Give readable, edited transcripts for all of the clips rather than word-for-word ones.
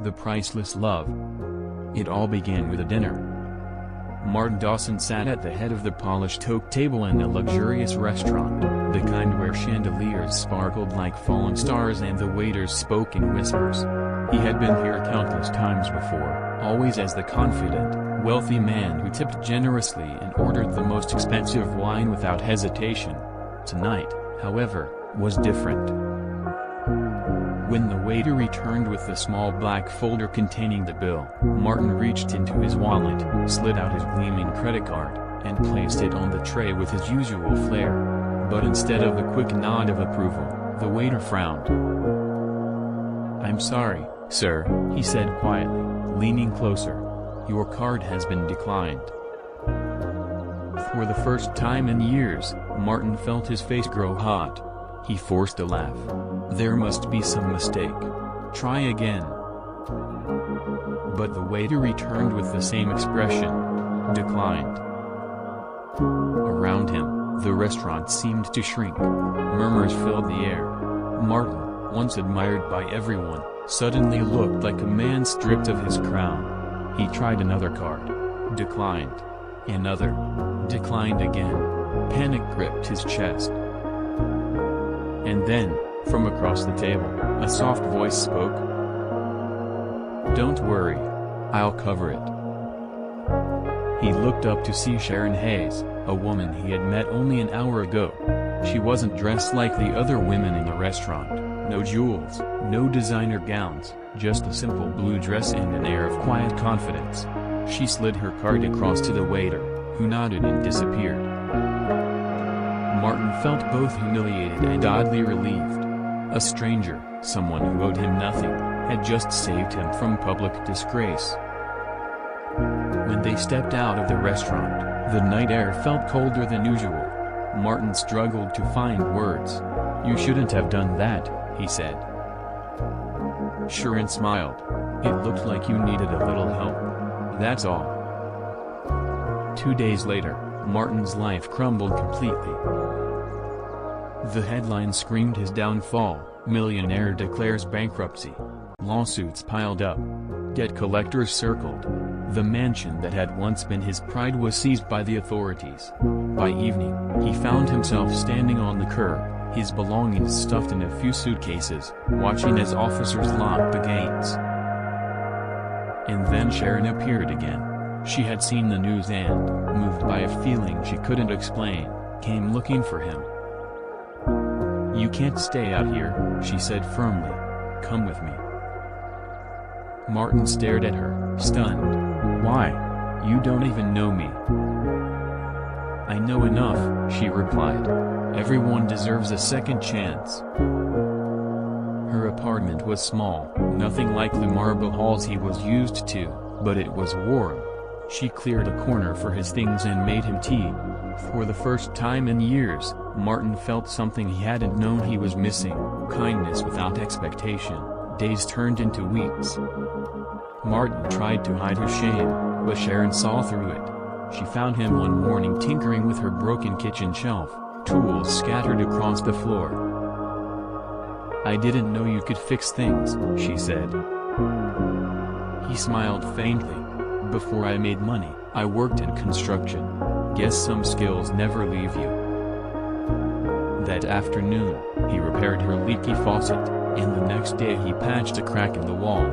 The priceless love. It all began with a dinner. Martin Dawson sat at the head of the polished oak table in a luxurious restaurant, the kind where chandeliers sparkled like fallen stars and the waiters spoke in whispers. He had been here countless times before, always as the confident, wealthy man who tipped generously and ordered the most expensive wine without hesitation. Tonight, however, was different. When the waiter returned with the small black folder containing the bill, Martin reached into his wallet, slid out his gleaming credit card, and placed it on the tray with his usual flair. But instead of a quick nod of approval, the waiter frowned. "I'm sorry, sir," he said quietly, leaning closer. "Your card has been declined." For the first time in years, Martin felt his face grow hot. He forced a laugh. There must be some mistake. Try again. But the waiter returned with the same expression. Declined. Around him, the restaurant seemed to shrink. Murmurs filled the air. Martin, once admired by everyone, suddenly looked like a man stripped of his crown. He tried another card. Declined. Another. Declined again. Panic gripped his chest. And then, from across the table, a soft voice spoke. "Don't worry. I'll cover it." He looked up to see Sharon Hayes, a woman he had met only an hour ago. She wasn't dressed like the other women in the restaurant, no jewels, no designer gowns, just a simple blue dress and an air of quiet confidence. She slid her card across to the waiter, who nodded and disappeared. Martin felt both humiliated and oddly relieved. A stranger, someone who owed him nothing, had just saved him from public disgrace. When they stepped out of the restaurant, the night air felt colder than usual. Martin struggled to find words. "You shouldn't have done that," he said. Sharon smiled. "It looked like you needed a little help. That's all." 2 days later, Martin's life crumbled completely. The headline screamed his downfall: "Millionaire declares bankruptcy." Lawsuits piled up. Debt collectors circled. The mansion that had once been his pride was seized by the authorities. By evening, he found himself standing on the curb, his belongings stuffed in a few suitcases, watching as officers locked the gates. And then Sharon appeared again. She had seen the news and, moved by a feeling she couldn't explain, came looking for him. "You can't stay out here," she said firmly. "Come with me." Martin stared at her, stunned. "Why? You don't even know me." "I know enough," she replied. "Everyone deserves a second chance." Her apartment was small, nothing like the marble halls he was used to, but it was warm. She cleared a corner for his things and made him tea. For the first time in years, Martin felt something he hadn't known he was missing: kindness without expectation. Days turned into weeks. Martin tried to hide his shame, but Sharon saw through it. She found him one morning tinkering with her broken kitchen shelf, tools scattered across the floor. "I didn't know you could fix things," she said. He smiled faintly. "Before I made money, I worked in construction. Guess some skills never leave you." That afternoon, he repaired her leaky faucet, and the next day he patched a crack in the wall.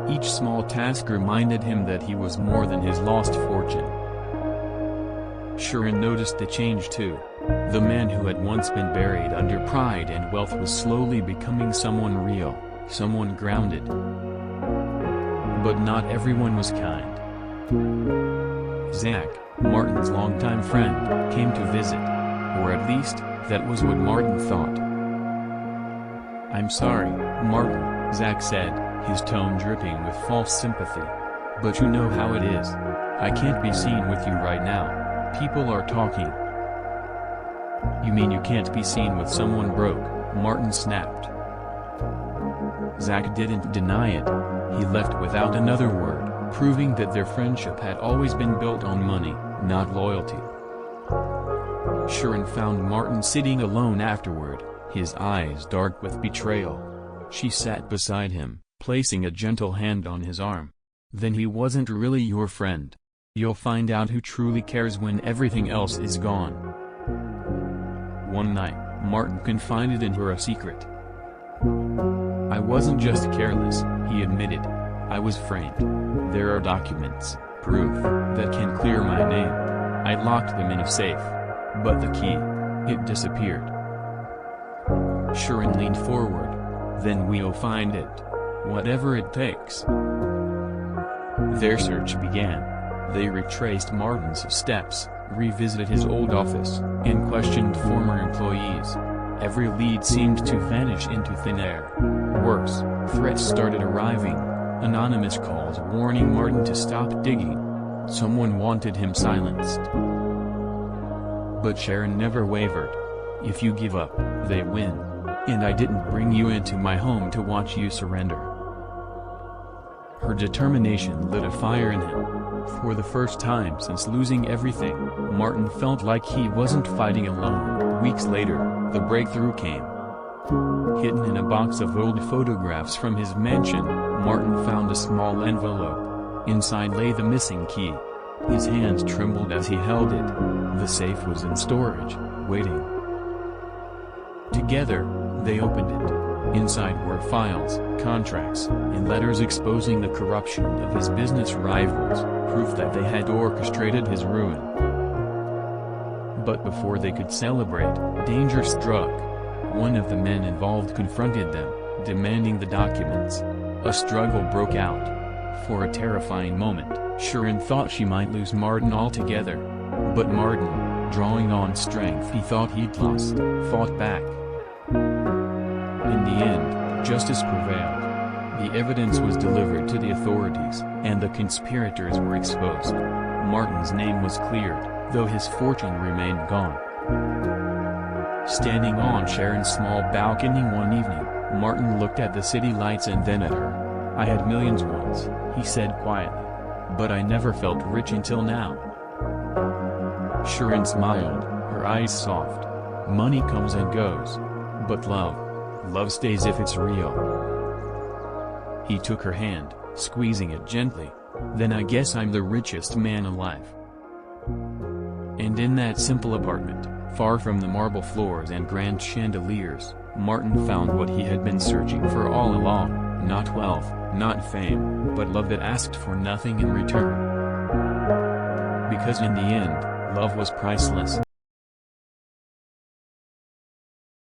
Each small task reminded him that he was more than his lost fortune. Sharon noticed the change too. The man who had once been buried under pride and wealth was slowly becoming someone real, someone grounded. But not everyone was kind. Zach, Martin's longtime friend, came to visit. Or at least, that was what Martin thought. "I'm sorry, Martin," Zach said, his tone dripping with false sympathy. "But you know how it is. I can't be seen with you right now. People are talking." "You mean you can't be seen with someone broke?" Martin snapped. Zach didn't deny it. He left without another word, proving that their friendship had always been built on money, not loyalty. Sharon found Martin sitting alone afterward, his eyes dark with betrayal. She sat beside him, placing a gentle hand on his arm. "Then he wasn't really your friend. You'll find out who truly cares when everything else is gone." One night, Martin confided in her a secret. "I wasn't just careless," he admitted. "I was framed. There are documents, proof, that can clear my name. I locked them in a safe. But the key, it disappeared." Sharon leaned forward. "Then we'll find it. Whatever it takes." Their search began. They retraced Martin's steps, revisited his old office, and questioned former employees. Every lead seemed to vanish into thin air. Worse, threats started arriving. Anonymous calls warning Martin to stop digging. Someone wanted him silenced. But Sharon never wavered. "If you give up, they win. And I didn't bring you into my home to watch you surrender." Her determination lit a fire in him. For the first time since losing everything, Martin felt like he wasn't fighting alone. Weeks later, the breakthrough came. Hidden in a box of old photographs from his mansion, Martin found a small envelope. Inside lay the missing key. His hands trembled as he held it. The safe was in storage, waiting. Together, they opened it. Inside were files, contracts, and letters exposing the corruption of his business rivals, proof that they had orchestrated his ruin. But before they could celebrate, danger struck. One of the men involved confronted them, demanding the documents. A struggle broke out. For a terrifying moment, Sharon thought she might lose Martin altogether. But Martin, drawing on strength he thought he'd lost, fought back. In the end, justice prevailed. The evidence was delivered to the authorities, and the conspirators were exposed. Martin's name was cleared, though his fortune remained gone. Standing on Sharon's small balcony one evening, Martin looked at the city lights and then at her. "I had millions once," he said quietly. "But I never felt rich until now." Sharon smiled, her eyes soft. "Money comes and goes. But love stays if it's real." He took her hand, squeezing it gently. "Then I guess I'm the richest man alive." And in that simple apartment, far from the marble floors and grand chandeliers, Martin found what he had been searching for all along, not wealth, not fame, but love that asked for nothing in return. Because in the end, love was priceless.